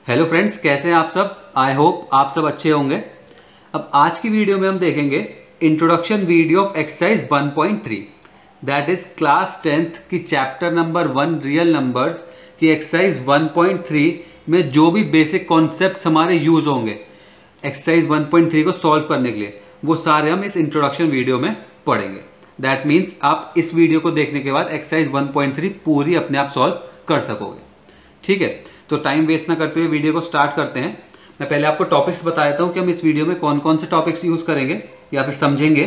Hello friends, कैसे हैं आप सब। आई होप आप सब अच्छे होंगे। अब आज की वीडियो में हम देखेंगे introduction video of exercise 1.3 that is class 10th की चैप्टर नंबर 1 रियल नंबर्स की एक्सरसाइज 1.3 में जो भी बेसिक कॉन्सेप्ट्स हमारे यूज होंगे एक्सरसाइज 1.3 को सॉल्व करने के लिए, वो सारे हम इस इंट्रोडक्शन वीडियो में पढ़ेंगे। दैट मीन्स आप इस वीडियो को देखने के बाद एक्सरसाइज 1.3 पूरी अपने आप सॉल्व कर सकोगे। ठीक है, तो टाइम वेस्ट ना करते हुए वीडियो को स्टार्ट करते हैं। मैं पहले आपको टॉपिक्स बता देता हूँ कि हम इस वीडियो में कौन कौन से टॉपिक्स यूज करेंगे या फिर समझेंगे।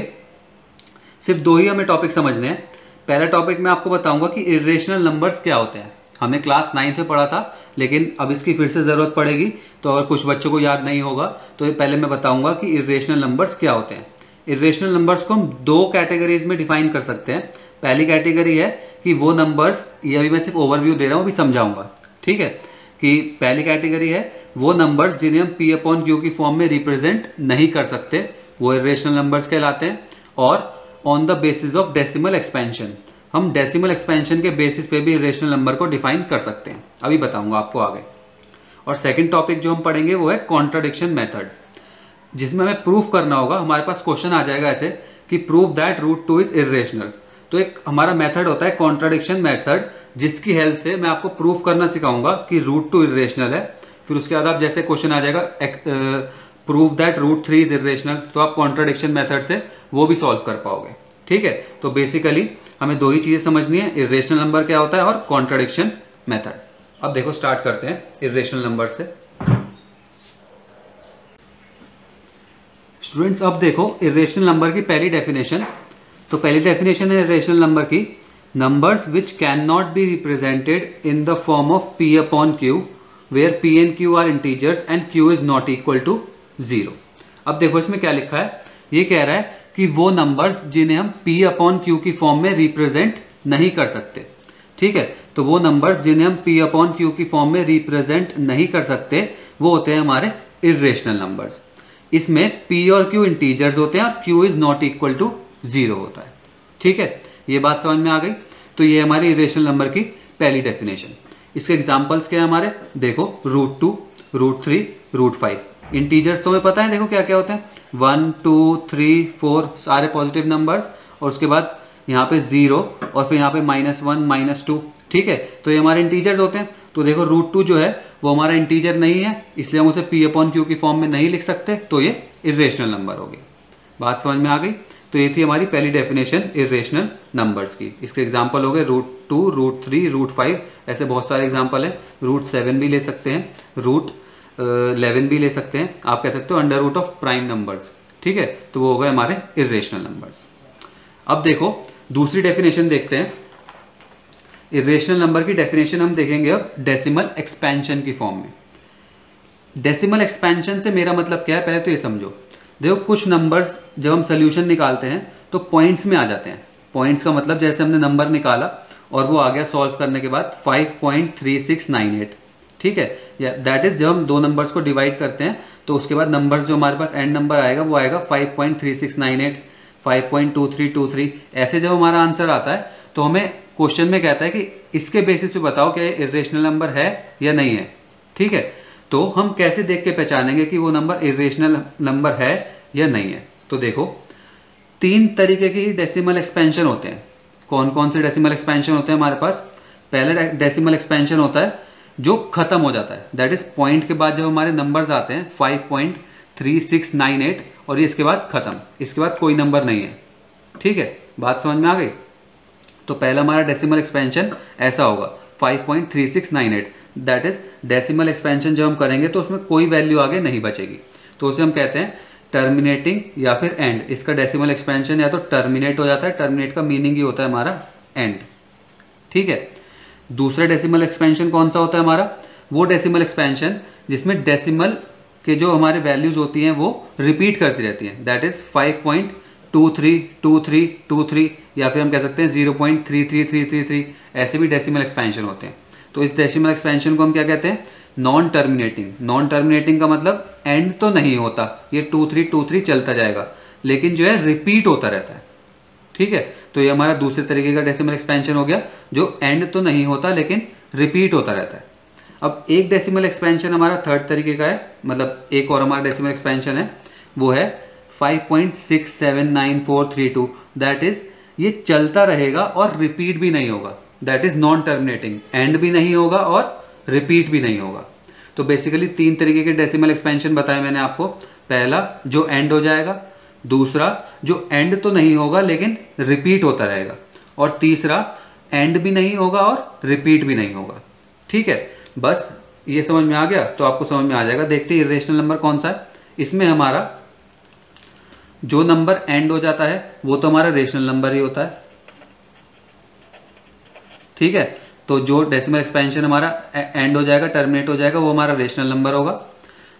सिर्फ दो ही हमें टॉपिक समझने हैं। पहला टॉपिक मैं आपको बताऊंगा कि इरेशनल नंबर्स क्या होते हैं। हमने क्लास 9th में पढ़ा था, लेकिन अब इसकी फिर से जरूरत पड़ेगी, तो अगर कुछ बच्चों को याद नहीं होगा तो पहले मैं बताऊंगा कि इरेशनल नंबर्स क्या होते हैं। इरेशनल नंबर्स को हम दो कैटेगरीज में डिफाइन कर सकते हैं। पहली कैटेगरी है कि वो नंबर्स, ये अभी मैं सिर्फ ओवरव्यू दे रहा हूँ, अभी समझाऊंगा। ठीक है, कि पहली कैटेगरी है वो नंबर्स जिन्हें हम P अपॉन Q की फॉर्म में रिप्रेजेंट नहीं कर सकते, वो इरेशनल नंबर्स कहलाते हैं। और on the basis of decimal expansion, हम डेसिमल एक्सपेंशन के बेसिस पे भी इरेशनल नंबर को डिफाइन कर सकते हैं, अभी बताऊंगा आपको आगे। और सेकंड टॉपिक जो हम पढ़ेंगे वो है कॉन्ट्राडिक्शन मेथड, जिसमें हमें प्रूफ करना होगा। हमारे पास क्वेश्चन आ जाएगा ऐसे कि prove that root 2 is irrational. तो एक हमारा मेथड होता है कॉन्ट्राडिक्शन मेथड, जिसकी हेल्प से मैं आपको प्रूफ करना सिखाऊंगा कि रूट 2 इरेशनल है। फिर उसके बाद आप जैसे क्वेश्चन आ जाएगा prove that root 3 is irrational, तो आप कॉन्ट्राडिक्शन मेथड से वो भी सॉल्व कर पाओगे। ठीक है, तो बेसिकली हमें दो ही चीजें समझनी है, इरेशनल नंबर क्या होता है और कॉन्ट्राडिक्शन मेथड। अब देखो स्टार्ट करते हैं इरेशनल नंबर से। स्टूडेंट्स अब देखो इरेशनल नंबर की पहली डेफिनेशन। तो पहली डेफिनेशन है इरेशनल नंबर की, numbers which can not be represented in the form of P upon Q where P and Q are integers and Q is not equal to 0। अब देखो इसमें क्या लिखा है, ये कह रहा है कि वो नंबर्स जिन्हें हम P अपॉन Q की फॉर्म में रिप्रेजेंट नहीं कर सकते। ठीक है, तो वो नंबर्स जिन्हें हम P अपॉन Q की फॉर्म में रिप्रेजेंट नहीं कर सकते वो होते हैं हमारे इरेशनल नंबर्स। इसमें P और Q इंटीजर्स होते हैं और Q is not equal to 0 होता है। ठीक है, ये बात समझ में आ गई। तो ये हमारी इरेशनल नंबर की पहली डेफिनेशन। इसके एग्जांपल्स क्या है हमारे, देखो रूट 2, रूट 3, रूट 5। इंटीजर्स तो हमें पता है, देखो क्या क्या होते हैं, 1 2 3 4 सारे पॉजिटिव नंबर्स, और उसके बाद यहाँ पे 0 और फिर यहाँ पे -1 -2। ठीक है, तो ये हमारे इंटीजर्स होते हैं। तो देखो रूट 2 जो है वो हमारा इंटीजर नहीं है, इसलिए हम उसे P अपॉन Q की फॉर्म में नहीं लिख सकते, तो ये इरेशनल नंबर हो गई। बात समझ में आ गई। तो ये थी हमारी पहली डेफिनेशन इरेशनल नंबर्स की। इसके एग्जांपल हो गए रूट 2, रूट 3, रूट 5, ऐसे बहुत सारे एग्जांपल हैं। रूट 7 भी ले सकते हैं, रूट 11 भी ले सकते हैं, आप कह सकते हो under root of prime numbers. ठीक है, तो वो हो गए हमारे इरेशनल नंबर्स। अब देखो दूसरी डेफिनेशन देखते हैं। इरेशनल नंबर की डेफिनेशन हम देखेंगे अब डेसिमल एक्सपेंशन की फॉर्म में। डेसिमल एक्सपेंशन से मेरा मतलब क्या है, पहले तो ये समझो। देखो कुछ नंबर्स जब हम सोल्यूशन निकालते हैं तो पॉइंट्स में आ जाते हैं। पॉइंट्स का मतलब जैसे हमने नंबर निकाला और वो आ गया सॉल्व करने के बाद 5.3698। ठीक है, या दैट इज जब हम दो नंबर्स को डिवाइड करते हैं तो उसके बाद नंबर्स जो हमारे पास एंड नंबर आएगा वो आएगा 5.3698, 5.2323। ऐसे जब हमारा आंसर आता है तो हमें क्वेश्चन में कहता है कि इसके बेसिस पे बताओ कि इरेशनल नंबर है या नहीं है। ठीक है, तो हम कैसे देख के पहचानेंगे कि वो नंबर इरेशनल नंबर है या नहीं है। तो देखो तीन तरीके के डेसिमल एक्सपेंशन होते हैं। कौन कौन से डेसिमल एक्सपेंशन होते हैं हमारे पास। पहला डेसिमल एक्सपेंशन होता है जो खत्म हो जाता है, दैट इज पॉइंट के बाद जब हमारे नंबर्स आते हैं 5.3698 और ये इसके बाद खत्म, इसके बाद कोई नंबर नहीं है। ठीक है, बात समझ में आ गई। तो पहला हमारा डेसिमल एक्सपेंशन ऐसा होगा 5.3698, दैट इज डेसिमल एक्सपेंशन जब हम करेंगे तो उसमें कोई वैल्यू आगे नहीं बचेगी, तो उसे हम कहते हैं टर्मिनेटिंग या फिर एंड। इसका डेसिमल एक्सपेंशन या तो टर्मिनेट हो जाता है, टर्मिनेट का मीनिंग ही होता है हमारा एंड। ठीक है, दूसरा डेसिमल एक्सपेंशन कौन सा होता है हमारा, वो डेसिमल एक्सपेंशन जिसमें डेसिमल के जो हमारे वैल्यूज होती हैं वो रिपीट करती रहती हैं, दैट इज 5.232323, या फिर हम कह सकते हैं 0.33333। ऐसे भी डेसिमल एक्सपेंशन होते हैं। तो इस डेसिमल एक्सपेंशन को हम क्या कहते हैं, नॉन टर्मिनेटिंग। नॉन टर्मिनेटिंग का मतलब एंड तो नहीं होता, ये 2323 चलता जाएगा, लेकिन जो है रिपीट होता रहता है। ठीक है, तो ये हमारा दूसरे तरीके का डेसिमल एक्सपेंशन हो गया, जो एंड तो नहीं होता लेकिन रिपीट होता रहता है। अब एक डेसिमल एक्सपेंशन हमारा थर्ड तरीके का है, मतलब एक और हमारा डेसिमल एक्सपेंशन है, वो है 5.679432। दैट इज ये चलता रहेगा और रिपीट भी नहीं होगा, that is non terminating, and भी नहीं होगा और रिपीट भी नहीं होगा। तो बेसिकली तीन तरीके के डेसिमल एक्सपेंशन बताए मैंने आपको। पहला जो एंड हो जाएगा, दूसरा जो एंड तो नहीं होगा लेकिन रिपीट होता रहेगा, और तीसरा एंड भी नहीं होगा और रिपीट भी नहीं होगा। ठीक है, बस ये समझ में आ गया तो आपको समझ में आ जाएगा। देखते हैं इरेशनल नंबर कौन सा है। इसमें हमारा जो नंबर एंड हो जाता है वो तो हमारा रेशनल नंबर ही होता है। ठीक है, तो जो डेसिमल एक्सपेंशन हमारा एंड हो जाएगा, टर्मिनेट हो जाएगा, वो हमारा रेशनल नंबर होगा।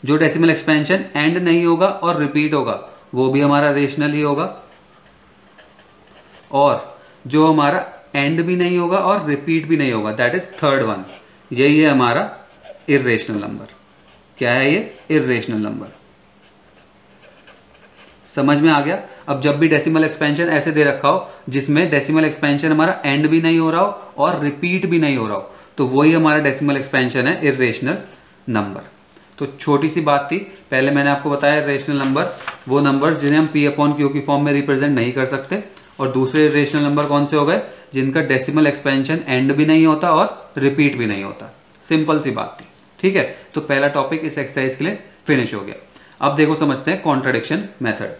जो डेसिमल एक्सपेंशन एंड नहीं होगा और रिपीट होगा वो भी हमारा रेशनल ही होगा, और जो हमारा एंड भी नहीं होगा और रिपीट भी नहीं होगा, दैट इज थर्ड वन, यही है हमारा इर्रेशनल नंबर। क्या है ये? Irrational number. समझ में आ गया। अब जब भी डेसिमल एक्सपेंशन ऐसे दे रखा हो जिसमें डेसिमल एक्सपेंशन हमारा एंड भी नहीं हो रहा हो और रिपीट भी नहीं हो रहा हो, तो वही हमारा डेसिमल एक्सपेंशन है इर्रेशनल नंबर। तो छोटी सी बात थी, पहले मैंने आपको बताया इर्रेशनल नंबर वो नंबर जिन्हें हम P/Q की फॉर्म में रिप्रेजेंट नहीं कर सकते, और दूसरे इर्रेशनल नंबर कौन से हो गए? जिनका डेसिमल एक्सपेंशन एंड भी नहीं होता और रिपीट भी नहीं होता। सिंपल सी बात थी। ठीक है, तो पहला टॉपिक इस एक्सरसाइज के लिए फिनिश हो गया। अब देखो समझते हैं कॉन्ट्राडिक्शन मेथड।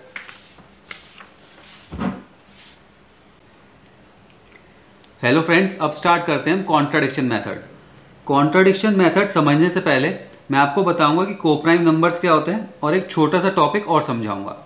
हेलो फ्रेंड्स, अब स्टार्ट करते हैं हम कॉन्ट्राडिक्शन मेथड। कॉन्ट्राडिक्शन मेथड समझने से पहले मैं आपको बताऊंगा कि कोप्राइम नंबर्स क्या होते हैं और एक छोटा सा टॉपिक और समझाऊंगा।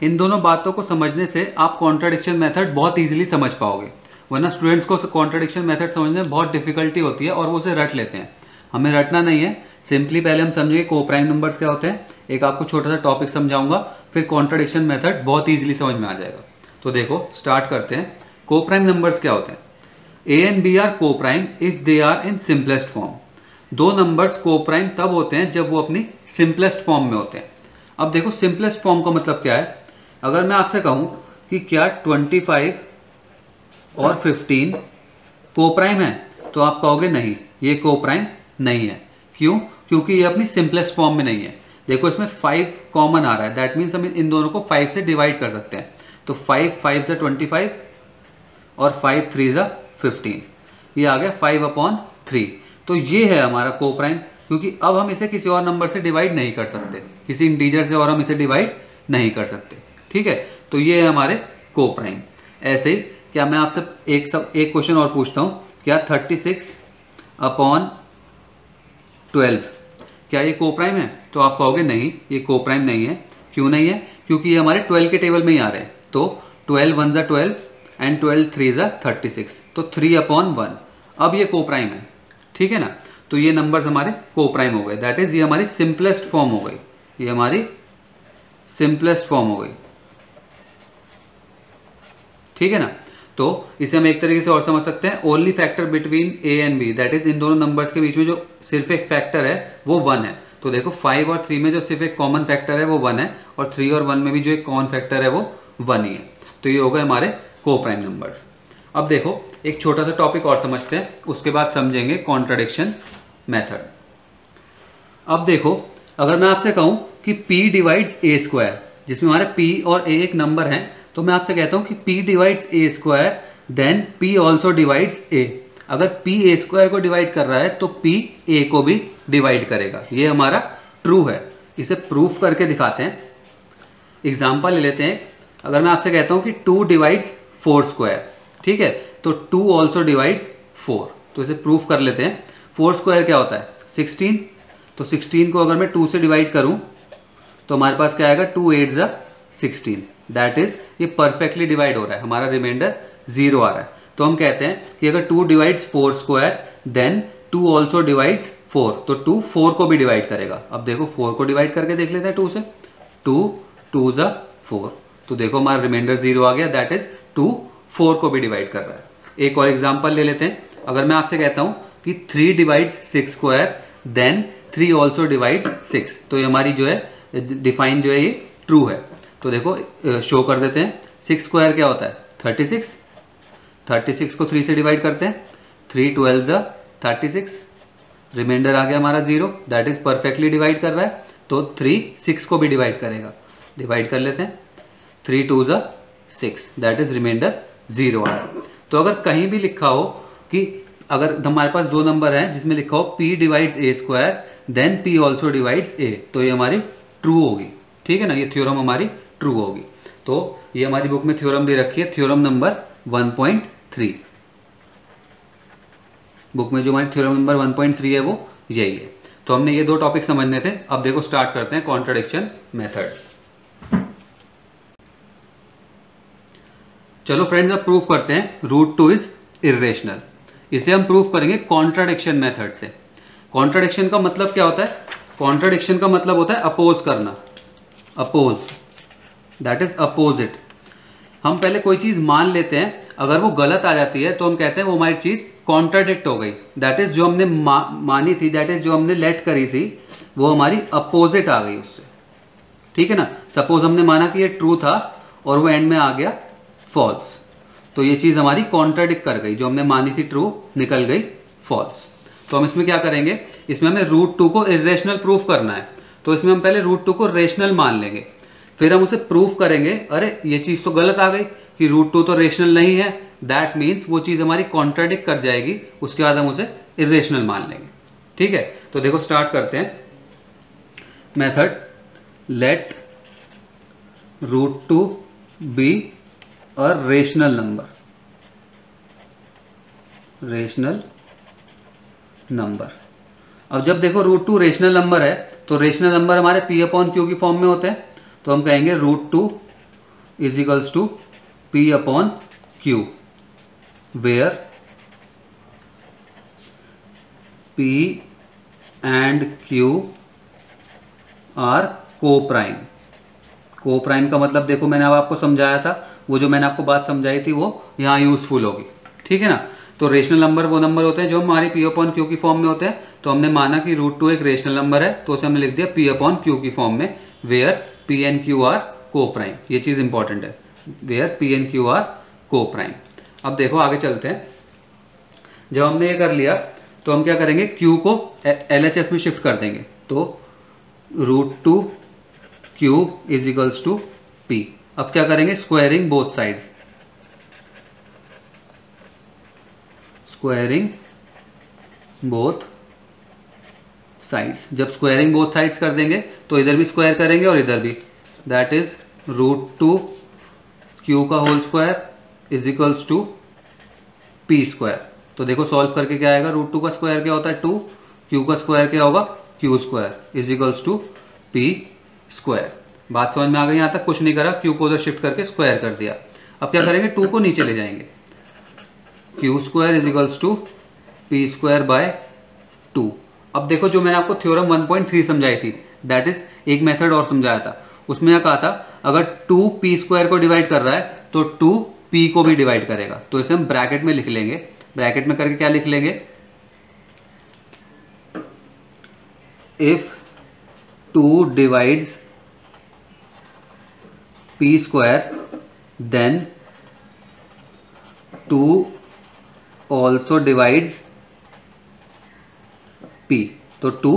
इन दोनों बातों को समझने से आप कॉन्ट्राडिक्शन मेथड बहुत इजीली समझ पाओगे, वरना स्टूडेंट्स को कॉन्ट्राडिक्शन मेथड समझने में बहुत डिफिकल्टी होती है और वो उसे रट लेते हैं। हमें रटना नहीं है, सिंपली पहले हम समझेंगे कोप्राइम नंबर्स क्या होते हैं, एक आपको छोटा सा टॉपिक समझाऊंगा, फिर कॉन्ट्राडिक्शन मेथड बहुत ईजिली समझ में आ जाएगा। तो देखो स्टार्ट करते हैं। कोप्राइम नंबर्स क्या होते हैं? A and B are co-prime if they are in simplest form। दो नंबर्स कोप्राइम तब होते हैं जब वो अपनी सिंपलेस्ट फॉर्म में होते हैं। अब देखो सिंपलेस्ट फॉर्म का मतलब क्या है। अगर मैं आपसे कहूं कि क्या 25 और 15 कोप्राइम है, तो आप कहोगे नहीं, ये कोप्राइम नहीं है। क्यों? क्योंकि ये अपनी सिंपलेस्ट फॉर्म में नहीं है। देखो इसमें 5 कॉमन आ रहा है, दैट मीन्स हम इन दोनों को 5 से डिवाइड कर सकते हैं। तो 5 5 से 25 और 5 3 से 15, ये आ गया 5/3। तो ये है हमारा कोप्राइम, क्योंकि अब हम इसे किसी और नंबर से डिवाइड नहीं कर सकते, किसी इंटीजर से और हम इसे डिवाइड नहीं कर सकते। ठीक है, तो ये है हमारे कोप्राइम। ऐसे ही क्या मैं आपसे एक क्वेश्चन और पूछता हूँ, क्या 36/12 क्या ये कोप्राइम है? तो आप कहोगे नहीं, ये कोप्राइम नहीं है। क्यों नहीं है? क्योंकि ये हमारे 12 के टेबल में ही आ रहे हैं। तो 12 1 जा 12 एंड 12 3 जा 36, तो 3/1। अब ये कोप्राइम है। ठीक है ना, तो ये नंबर्स हमारे कोप्राइम हो गए, दैट इज ये हमारी सिंपलेस्ट फॉर्म हो गई, ये हमारी सिंपलेस्ट फॉर्म हो गई। ठीक है ना, तो इसे हम एक तरीके से और समझ सकते हैं, only factor between A and B, that is in दोनों नंबर्स के बीच में जो सिर्फ एक फैक्टर है वो 1 है। तो देखो 5 और 3 में जो सिर्फ एक कॉमन फैक्टर है वो 1 है, और 3 और 1 में भी जो एक कॉमन फैक्टर है वो 1 ही है। तो ये हो गए हमारे कोप्राइम नंबर्स। अब देखो एक छोटा सा टॉपिक और समझते हैं, उसके बाद समझेंगे कॉन्ट्राडिक्शन मेथड। अब देखो अगर मैं आपसे कहूं कि P डिवाइड्स A², जिसमें हमारे P और A एक नंबर है, तो मैं आपसे कहता हूं कि P divides A², then P also divides A। अगर P A² को डिवाइड कर रहा है तो P A को भी डिवाइड करेगा। ये हमारा ट्रू है। इसे प्रूफ करके दिखाते हैं। एग्जाम्पल ले लेते हैं। अगर मैं आपसे कहता हूं कि 2 डिवाइड्स 4², ठीक है, तो 2 ऑल्सो डिवाइड्स 4, तो इसे प्रूफ कर लेते हैं। 4² क्या होता है? 16। तो 16 को अगर मैं 2 से डिवाइड करूं तो हमारे पास क्या आएगा? 2 8 जा 16, दैट इज ये परफेक्टली डिवाइड हो रहा है, हमारा रिमाइंडर 0 आ रहा है। तो हम कहते हैं कि अगर 2 डिवाइड्स 4² देन 2 ऑल्सो डिवाइड्स 4, तो 2 4 को भी डिवाइड करेगा। अब देखो 4 को डिवाइड करके देख लेते हैं 2 से, 2 2 जा 4, तो देखो हमारा रिमाइंडर 0 आ गया, दैट इज 2 4 को भी डिवाइड कर रहा है। एक और एग्जांपल ले लेते हैं। अगर मैं आपसे कहता हूं कि 3 डिवाइड्स 6² देन 3 ऑल्सो डिवाइड्स 6, तो ये हमारी जो है डिफाइन जो है ये ट्रू है। तो देखो शो कर देते हैं। 6² क्या होता है? 36। 36 को 3 से डिवाइड करते हैं, 3 12 जा 36, रिमाइंडर आ गया हमारा 0, दैट इज परफेक्टली डिवाइड कर रहा है, तो 3 6 को भी डिवाइड करेगा। डिवाइड कर लेते हैं, 3 2 ज़ा 6, दैट इज रिमाइंडर 0 आया। तो अगर कहीं भी लिखा हो कि अगर हमारे पास दो नंबर हैं जिसमें लिखा हो p divides a square then p also divides a, तो ये हमारी ट्रू होगी, ठीक है ना, ये थ्योरम हमारी ट्रू होगी। तो ये हमारी बुक में थ्योरम दे रखी है, थ्योरम नंबर 1.3। बुक में जो हमारी थ्योरम नंबर 1.3 है वो यही है। तो हमने ये दो टॉपिक समझने थे। अब देखो स्टार्ट करते हैं कॉन्ट्राडिक्शन मेथड। चलो फ्रेंड्स, अब प्रूफ करते हैं √2 इज इर्रेशनल। इसे हम प्रूफ करेंगे कॉन्ट्राडिक्शन मेथड से। कॉन्ट्राडिक्शन का मतलब क्या होता है? कॉन्ट्राडिक्शन का मतलब होता है अपोज करना, अपोज, दैट इज अपोजिट। हम पहले कोई चीज मान लेते हैं, अगर वो गलत आ जाती है तो हम कहते हैं वो हमारी चीज कॉन्ट्राडिक्ट हो गई, दैट इज जो हमने मानी थी, दैट इज जो हमने लेट करी थी, वो हमारी अपोजिट आ गई उससे, ठीक है ना। सपोज हमने माना कि ये ट्रू था और वो एंड में आ गया फॉल्स, तो ये चीज हमारी कॉन्ट्राडिक्ट कर गई, जो हमने मानी थी ट्रू निकल गई फॉल्स। तो हम इसमें क्या करेंगे, इसमें हमें √2 को इरेशनल प्रूफ करना है, तो इसमें हम पहले √2 को रेशनल मान लेंगे, फिर हम उसे प्रूफ करेंगे, अरे ये चीज तो गलत आ गई कि √2 तो रेशनल नहीं है, दैट मीन्स वो चीज हमारी कॉन्ट्राडिक्ट कर जाएगी, उसके बाद हम उसे इरेशनल मान लेंगे, ठीक है। तो देखो स्टार्ट करते हैं method, let √2 be a rational number, rational number. अब जब देखो √2 रेशनल नंबर है, तो रेशनल नंबर हमारे p/q की फॉर्म में होते हैं, तो हम कहेंगे √2 is equals to p/q, where p and q are coprime. Coprime का मतलब देखो मैंने अब आपको समझाया था, वो जो मैंने आपको बात समझाई थी वो यहाँ यूजफुल होगी, ठीक है ना। तो रेशनल नंबर वो नंबर होते हैं जो हमारे p/q की फॉर्म में होते हैं, तो हमने माना कि √2 एक रेशनल नंबर है, तो उसे हमने लिख दिया p/q की फॉर्म में, where p and q are coprime. ये चीज इंपॉर्टेंट है, where p and q are coprime. अब देखो आगे चलते हैं, जब हमने ये कर लिया तो हम क्या करेंगे, q को LHS में शिफ्ट कर देंगे, तो √2 q is equals to p। अब क्या करेंगे, squaring both sides, squaring both sides. जब स्क्वायरिंग बोथ साइड्स कर देंगे तो इधर भी स्क्वायर करेंगे और इधर भी, दैट इज √2 q का whole square is equals to p square. तो देखो सॉल्व करके क्या आएगा, √2 का स्क्वायर क्या होता है 2, q का स्क्वायर क्या होगा q square is equals to p square. बात समझ में आ गई? यहाँ तक कुछ नहीं करा, q को उधर शिफ्ट करके स्क्वायर कर दिया। अब क्या करेंगे, 2 को नीचे ले जाएंगे, q square is equals to p square by 2। अब देखो जो मैंने आपको थ्योरम 1.3 समझाई थी, दैट इज एक मेथड और समझाया था, उसमें यह कहा था अगर 2 p स्क्वायर को डिवाइड कर रहा है तो 2 p को भी डिवाइड करेगा, तो इसे हम ब्रैकेट में लिख लेंगे। ब्रैकेट में करके क्या लिख लेंगे, if 2 divides p square then 2 also divides p, तो 2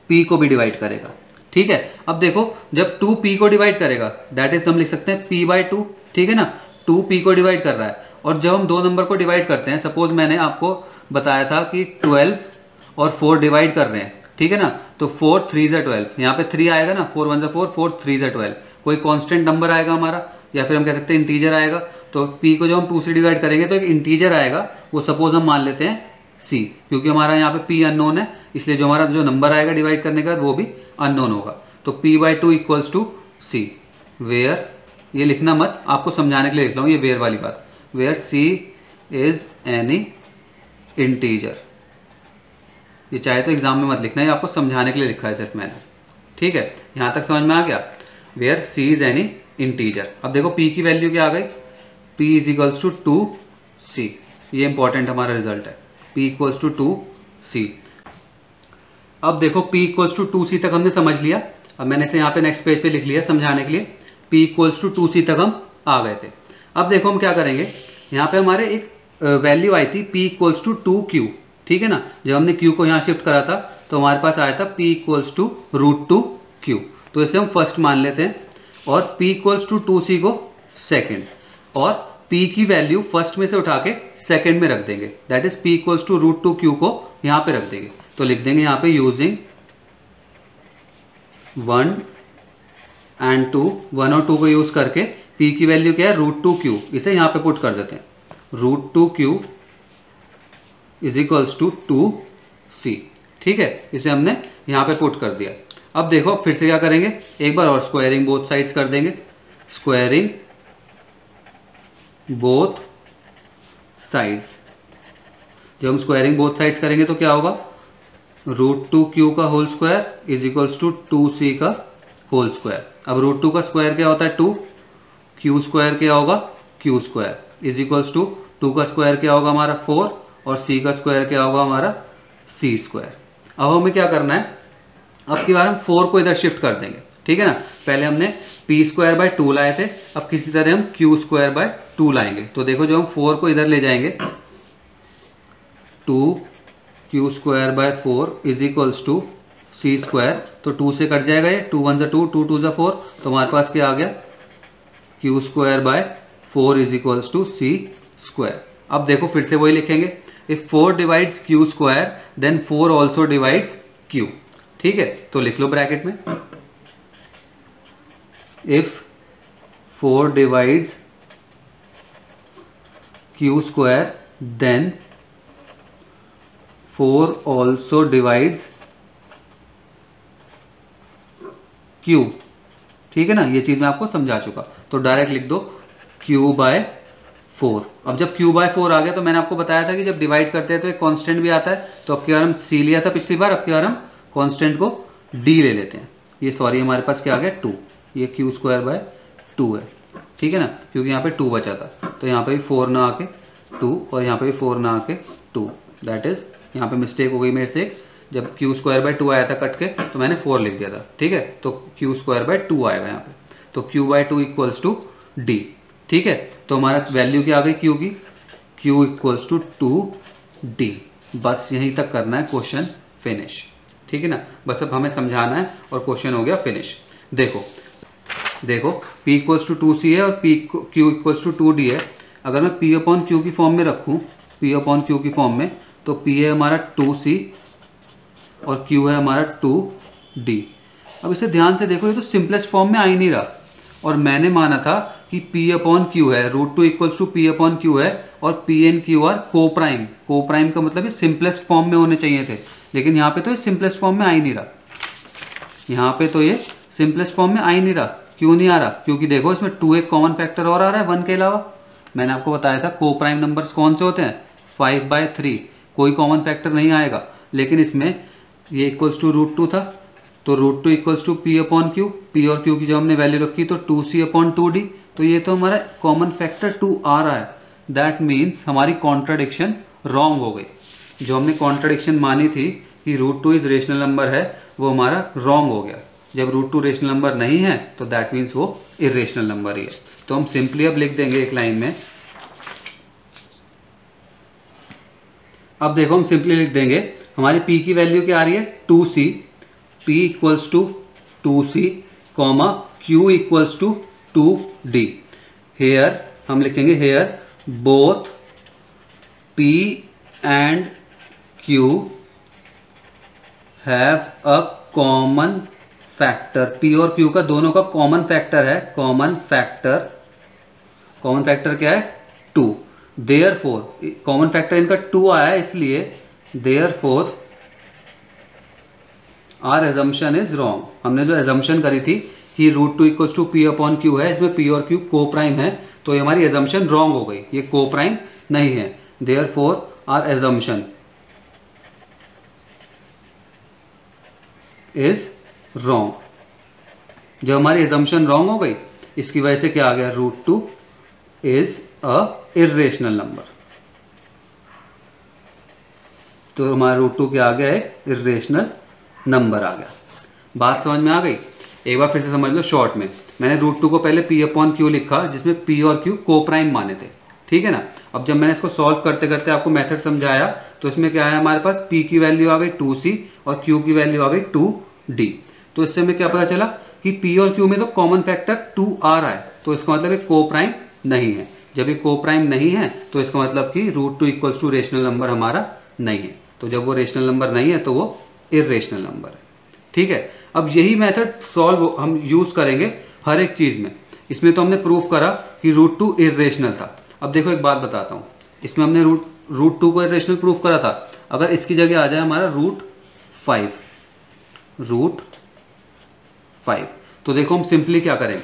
p को भी डिवाइड करेगा, ठीक है। अब देखो जब 2 p को डिवाइड करेगा, दैट इज हम लिख सकते हैं p/2, ठीक है ना, 2 p को डिवाइड कर रहा है। और जब हम दो नंबर को डिवाइड करते हैं, सपोज मैंने आपको बताया था कि 12 और 4 डिवाइड कर रहे हैं, ठीक है ना, तो 4 3 ज़ा 12, यहाँ पे 3 आएगा ना, 4 1 ज़ा 4, 4 3 ज़ा 12, कोई कांस्टेंट नंबर आएगा हमारा, या फिर हम कह सकते हैं इंटीजर आएगा। तो p को जब हम 2 से डिवाइड करेंगे तो एक इंटीजर आएगा, वो सपोज हम मान लेते हैं c, क्योंकि हमारा यहाँ पे p अननोन है, इसलिए जो हमारा जो नंबर आएगा डिवाइड करने के बाद वो भी अननोन होगा। तो p/2 equals to c, where, ये लिखना मत, आपको समझाने के लिए लिख रहा हूँ ये वेयर वाली बात, where c is any integer. ये चाहे तो एग्जाम में मत लिखना, ये आपको समझाने के लिए लिखा है सिर्फ मैंने, ठीक है। यहाँ तक समझ में आ गया, where c is any integer. अब देखो p की वैल्यू क्या आ गई, p is equals to 2c, ये इंपॉर्टेंट हमारा रिजल्ट है, p इक्वल्स टू 2c। अब देखो p इक्वल्स टू 2c तक हमने समझ लिया। अब मैंने इसे यहाँ पे नेक्स्ट पेज पे लिख लिया समझाने के लिए, p इक्वल्स टू 2c तक हम आ गए थे। अब देखो हम क्या करेंगे, यहाँ पे हमारे एक वैल्यू आई थी p इक्वल्स टू 2q, ठीक है ना। जब हमने q को यहाँ शिफ्ट करा था तो हमारे पास आया था p इक्वल्स टू √2q, तो इसे हम फर्स्ट मान लेते हैं, और p इक्वल्स टू 2c को सेकेंड, और p की वैल्यू फर्स्ट में से उठा के सेकेंड में रख देंगे, that is p equals to √2q को यहाँ पे रख देंगे। तो लिख देंगे यहाँ पे यूजिंग 1 एंड 2, 1 और 2 को यूज करके p की वैल्यू क्या है √2q, इसे यहाँ पे पुट कर देते हैं, √2q is equals to 2c। ठीक है, इसे हमने यहाँ पे पुट कर दिया। अब देखो फिर से क्या करेंगे, एक बार और स्क्वायरिंग बोथ साइड्स कर देंगे, स्क्वायरिंग बोथ साइड्स। जब हम स्क्वायरिंग बोथ साइड्स करेंगे तो क्या होगा, √2q का whole square is equals to 2c का होल स्क्वायर। अब √2 का स्क्वायर क्या होता है 2, q स्क्वायर क्या होगा q square is equals to 2 का स्क्वायर क्या होगा हमारा 4, और c का स्क्वायर क्या होगा हमारा c स्क्वायर। अब हमें क्या करना है, अब की बार हम 4 को इधर शिफ्ट कर देंगे, ठीक है ना। पहले हमने p स्क्वायर बाय 2 लाए थे, अब किसी तरह हम q स्क्वायर बाय 2 लाएंगे। तो देखो जो हम 4 को इधर ले जाएंगे, 2q square by 4 is equals to c square, तो 2 से कट जाएगा ये, 2 1 ज़ा 2, 2 2 ज़ा 4, तो हमारे पास क्या आ गया q square by 4 is equals to c square. अब देखो फिर से वही लिखेंगे, if 4 divides q square then 4 also divides q। ठीक है, तो लिख लो ब्रैकेट में, if 4 divides q square then 4 also divides q। ठीक है ना, ये चीज मैं आपको समझा चुका, तो डायरेक्ट लिख दो q बाय 4। अब जब q बाय 4 आ गया तो मैंने आपको बताया था कि जब डिवाइड करते हैं तो एक कांस्टेंट भी आता है, तो अब की बार हम c लिया था पिछली बार, अब की बार हम कांस्टेंट को d ले लेते हैं। ये सॉरी हमारे पास क्या आ गया 2, ये q स्क्वायर बाय 2 है, ठीक है ना, क्योंकि यहाँ पे 2 बचा था, तो यहाँ पे भी 4 ना आके 2 और यहाँ पे भी 4 ना आके 2, दैट इज यहाँ पे मिस्टेक हो गई मेरे से, जब q स्क्वायर बाय 2 आया था कट के तो मैंने 4 लिख दिया था। ठीक है, तो q स्क्वायर बाय 2 आएगा यहाँ पे, तो q by 2 equals to d। ठीक है, तो हमारा वैल्यू क्या आ गई q की, q इक्वल्स टू 2d। बस यहीं तक करना है, क्वेश्चन फिनिश। ठीक है ना, बस अब हमें समझाना है और क्वेश्चन हो गया फिनिश। देखो देखो p इक्वल्स टू 2c है और q इक्वल्स टू 2d है। अगर मैं p अपॉन q की फॉर्म में रखूँ, p अपॉन q की फॉर्म में, तो p है हमारा 2c और q है हमारा 2d। अब इसे ध्यान से देखो, ये तो सिंपलेस्ट फॉर्म में आ ही नहीं रहा, और मैंने माना था कि p अपॉन q है, √2 equals to p upon q है, और p and q are coprime. Coprime का मतलब ये सिंपलेस्ट फॉर्म में होने चाहिए थे, लेकिन यहाँ पे तो ये सिंपलेस्ट फॉर्म में आ ही नहीं रहा, यहाँ पे तो ये सिंपलेस्ट फॉर्म में आ ही नहीं रहा। क्यों नहीं आ रहा, क्योंकि देखो इसमें 2 एक कॉमन फैक्टर और आ रहा है 1 के अलावा। मैंने आपको बताया था को प्राइम नंबर्स कौन से होते हैं, 5/3, कोई कॉमन फैक्टर नहीं आएगा। लेकिन इसमें ये इक्वल्स टू √2 था, तो √2 equals to p upon q, p और q की जब हमने वैल्यू रखी तो 2c अपॉन 2d, तो ये तो हमारा कॉमन फैक्टर 2 आ रहा है। दैट मीन्स हमारी कॉन्ट्राडिक्शन रॉन्ग हो गई। जो हमने कॉन्ट्राडिक्शन मानी थी कि √2 इज रेशनल नंबर है, वो हमारा रॉन्ग हो गया। जब √2 रेशनल नंबर नहीं है तो दैट मीन्स वो इरेशनल नंबर ही है। तो हम सिंपली अब लिख देंगे एक लाइन में, अब देखो हम सिंपली लिख देंगे, हमारी p की वैल्यू क्या आ रही है 2c, p equals to 2c, comma q equals to 2d। Here हम लिखेंगे, here both p and q have a common factor. p और q का दोनों का कॉमन फैक्टर है, कॉमन फैक्टर क्या है 2। देयरफॉर कॉमन फैक्टर इनका 2 आया है, इसलिए therefore our assumption is wrong. हमने जो एजम्पशन करी थी कि √2 equals to p upon q है, इसमें p और q को प्राइम है, तो ये हमारी एजम्पशन रॉन्ग हो गई, ये को प्राइम नहीं है। Therefore our assumption is wrong. जब हमारी एजम्पशन रॉन्ग हो गई, इसकी वजह से क्या आ गया, √2 इज अ इरेशनल नंबर। तो हमारा √2 क्या आ गया, एक इरेशनल नंबर आ गया। बात समझ में आ गई। एक बार फिर से समझ लो शॉर्ट में, मैंने √2 को पहले p अपॉन q लिखा, जिसमें p और q को प्राइम माने थे। ठीक है ना। अब जब मैंने इसको सॉल्व करते करते आपको मेथड समझाया तो इसमें क्या है, हमारे पास p की वैल्यू आ गई 2c और q की वैल्यू आ गई 2d। तो इससे हमें क्या पता चला कि p और q में तो कॉमन फैक्टर 2 आ रहा है, तो इसका मतलब ये को प्राइम नहीं है। जब ये को प्राइम नहीं है तो इसका मतलब कि √2 इक्वल्स टू रेशनल नंबर हमारा नहीं है। तो जब वो रेशनल नंबर नहीं है तो वो इर्रेशनल नंबर है। ठीक है, अब यही मेथड सॉल्व हम यूज करेंगे हर एक चीज में। इसमें तो हमने प्रूफ करा कि √2 इर्रेशनल था। अब देखो एक बात बताता हूँ, इसमें हमने √2 को इर्रेशनल प्रूफ करा था। अगर इसकी जगह आ जाए हमारा √5, तो देखो हम सिंपली क्या करेंगे,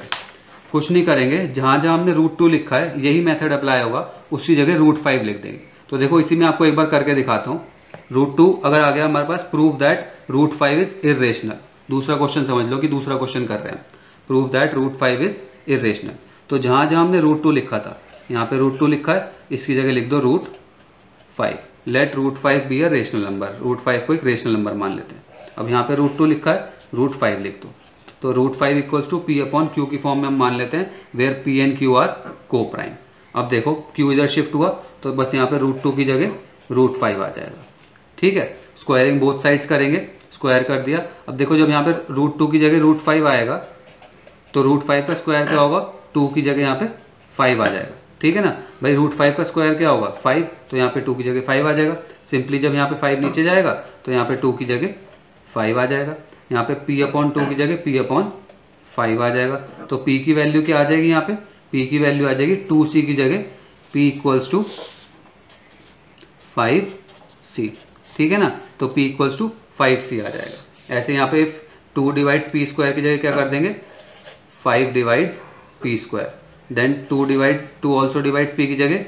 कुछ नहीं करेंगे, जहां जहां हमने √2 लिखा है यही मेथड अप्लाई होगा, उसकी जगह √5 लिख देंगे। तो देखो इसी में आपको एक बार करके दिखाता हूँ। √2 अगर आ गया हमारे पास, प्रूव दैट √5 इज इर्रेशनल। दूसरा क्वेश्चन समझ लो कि दूसरा क्वेश्चन कर रहे हैं, प्रूव दैट √5 इज इर्रेशनल। तो जहां जहां हमने √2 लिखा था, यहाँ पे √2 लिखा है, इसकी जगह लिख दो √5। Let √5 be a rational number, √5 को एक रेशनल नंबर मान लेते हैं। अब यहाँ पे √2 लिखा है, √5 लिख दो। तो √5 equals to p upon q की फॉर्म में हम मान लेते हैं, where p and q are coprime. अब देखो q इधर शिफ्ट हुआ तो बस यहाँ पे √2 की जगह √5 आ जाएगा। ठीक है, स्क्वायरिंग बोथ साइड्स करेंगे, स्क्वायर कर दिया। अब देखो जब यहाँ पे √2 की जगह √5 आएगा तो √5 का स्क्वायर क्या होगा, 2 की जगह यहाँ पे 5 आ जाएगा। ठीक है ना भाई, √5 का स्क्वायर क्या होगा 5, तो यहाँ पे 2 की जगह 5 आ जाएगा। सिंपली जब यहाँ पे 5 नीचे जाएगा तो यहाँ पे 2 की जगह 5 आ जाएगा। यहाँ पे p अपॉन 2 की जगह p अपॉन 5 आ जाएगा। तो p की वैल्यू क्या आ जाएगी, यहाँ पे p की वैल्यू आ जाएगी 2c की जगह p इक्वल्स टू 5c। ठीक है ना, तो p इक्वल्स टू 5c आ जाएगा। ऐसे यहाँ पे 2 डिवाइड्स p स्क्वायर की जगह क्या कर देंगे, 5 divides p square, then 2 also divides p की जगह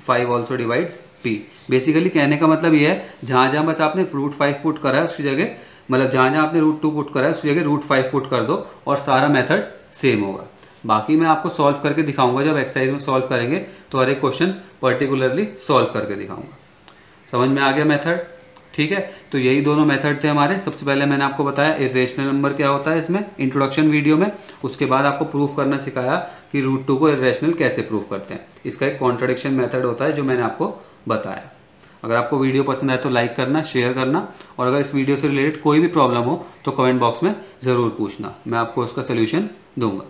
5 ऑल्सो डिवाइड्स p। बेसिकली कहने का मतलब ये है, जहाँ जहाँ बस आपने √5 पुट करा है उसकी जगह, मतलब जहाँ जहाँ आपने √2 पुट करा है उसकी जगह √5 पुट कर दो और सारा मेथड सेम होगा। बाकी मैं आपको सॉल्व करके दिखाऊंगा, जब एक्सरसाइज में सॉल्व करेंगे तो हर एक क्वेश्चन पर्टिकुलरली सॉल्व करके दिखाऊंगा। समझ में आ गया मेथड? ठीक है, तो यही दोनों मेथड थे हमारे। सबसे पहले मैंने आपको बताया इर्रेशनल नंबर क्या होता है इसमें इंट्रोडक्शन वीडियो में, उसके बाद आपको प्रूफ करना सिखाया कि √2 को इर्रेशनल कैसे प्रूफ करते हैं। इसका एक कॉन्ट्रडिक्शन मेथड होता है जो मैंने आपको बताया। अगर आपको वीडियो पसंद आए तो लाइक करना, शेयर करना, और अगर इस वीडियो से रिलेटेड कोई भी प्रॉब्लम हो तो कमेंट बॉक्स में ज़रूर पूछना, मैं आपको उसका सोल्यूशन दूंगा।